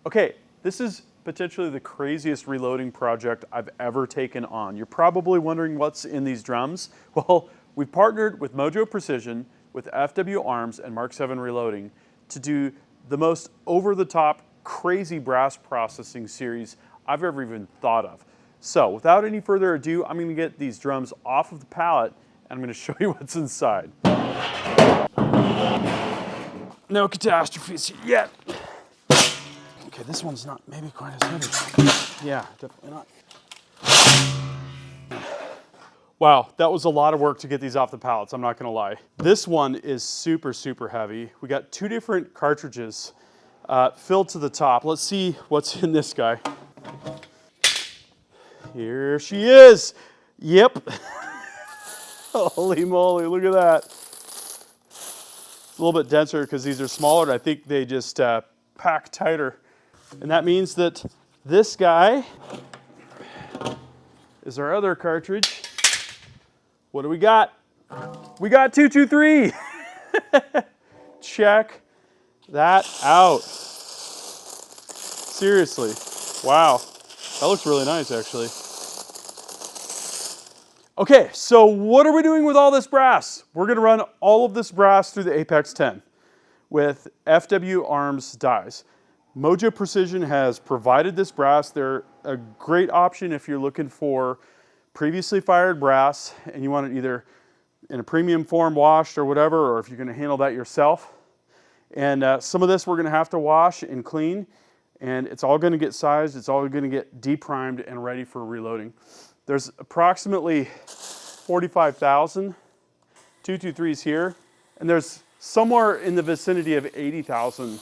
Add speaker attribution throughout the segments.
Speaker 1: Okay, this is potentially the craziest reloading project I've ever taken on. You're probably wondering what's in these drums. Well, we've partnered with Mojo Precision, with FW Arms and Mark 7 Reloading to do the most over-the-top, crazy brass processing series I've ever even thought of. So, without any further ado, I'm gonna get these drums off of the pallet and I'm gonna show you what's inside. No catastrophes yet. Okay, this one's not maybe quite as heavy. Yeah, definitely not. Wow, that was a lot of work to get these off the pallets, I'm not gonna lie. This one is super, super heavy. We got 2 different cartridges filled to the top. Let's see what's in this guy. Here she is. Yep. Holy moly, look at that. It's a little bit denser because these are smaller, and I think they just pack tighter. And that means that this guy is our other cartridge. What do we got? We got 223. Check that out. Seriously, wow. That looks really nice, actually. Okay, so what are we doing with all this brass? We're gonna run all of this brass through the Apex 10 with FW Arms dies. Mojo Precision has provided this brass. They're a great option if you're looking for previously fired brass and you want it either in a premium form washed or whatever, or if you're gonna handle that yourself. And some of this we're gonna have to wash and clean, and it's all gonna get sized, it's all gonna get de-primed and ready for reloading. There's approximately 45,000 223s here, and there's somewhere in the vicinity of 80,000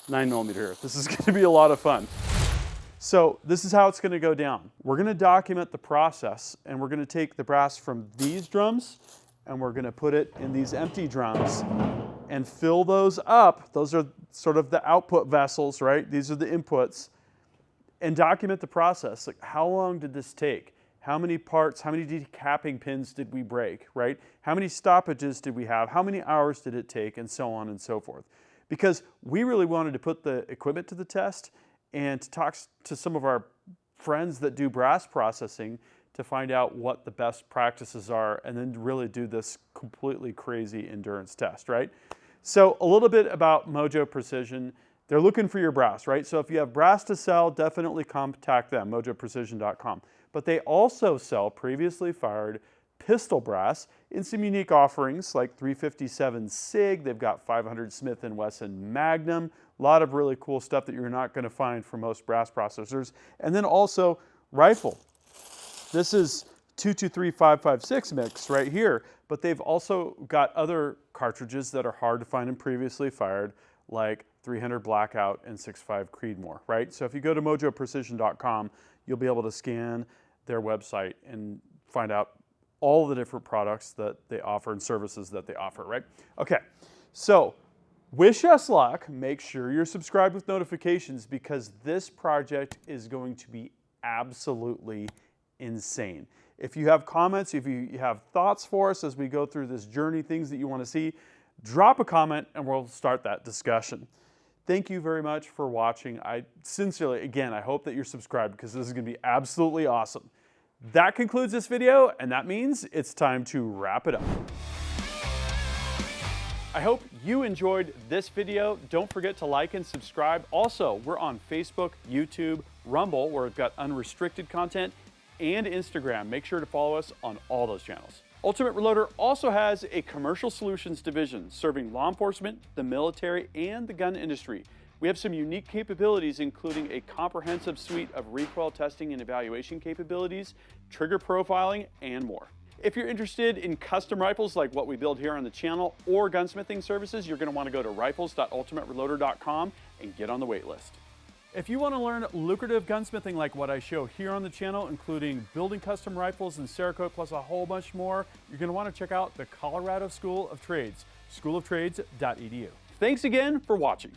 Speaker 1: 9mm here. This is gonna be a lot of fun. So this is how it's gonna go down. We're gonna document the process, and we're gonna take the brass from these drums and we're gonna put it in these empty drums and fill those up. Those are sort of the output vessels, right? These are the inputs. And document the process. Like, how long did this take? How many parts, how many decapping pins did we break, right? How many stoppages did we have? How many hours did it take? And so on and so forth. Because we really wanted to put the equipment to the test and to talk to some of our friends that do brass processing to find out what the best practices are, and then really do this completely crazy endurance test, right? So a little bit about Mojo Precision. They're looking for your brass, right? So if you have brass to sell, definitely contact them, mojoprecision.com. But they also sell previously fired pistol brass in some unique offerings like 357 SIG. They've got 500 Smith & Wesson Magnum. A lot of really cool stuff that you're not going to find from most brass processors. And then also rifle. This is 223-556 mix right here, but they've also got other cartridges that are hard to find in previously fired, like 300 Blackout and 6.5 Creedmoor, right? So if you go to mojoprecision.com, you'll be able to scan their website and find out all the different products that they offer and services that they offer, right? Okay, so wish us luck. Make sure you're subscribed with notifications because this project is going to be absolutely insane. If you have comments, if you have thoughts for us as we go through this journey, things that you want to see, drop a comment and we'll start that discussion. Thank you very much for watching. I sincerely, again, I hope that you're subscribed because this is going to be absolutely awesome. That concludes this video, and that means it's time to wrap it up. I hope you enjoyed this video. Don't forget to like and subscribe. Also, we're on Facebook, YouTube, Rumble, where we've got unrestricted content, and Instagram. Make sure to follow us on all those channels. Ultimate Reloader also has a commercial solutions division serving law enforcement, the military, and the gun industry. We have some unique capabilities, including a comprehensive suite of recoil testing and evaluation capabilities, trigger profiling, and more. If you're interested in custom rifles like what we build here on the channel or gunsmithing services, you're going to want to go to rifles.ultimatereloader.com and get on the wait list. If you want to learn lucrative gunsmithing like what I show here on the channel, including building custom rifles and Cerakote plus a whole bunch more, you're going to want to check out the Colorado School of Trades, schooloftrades.edu. Thanks again for watching.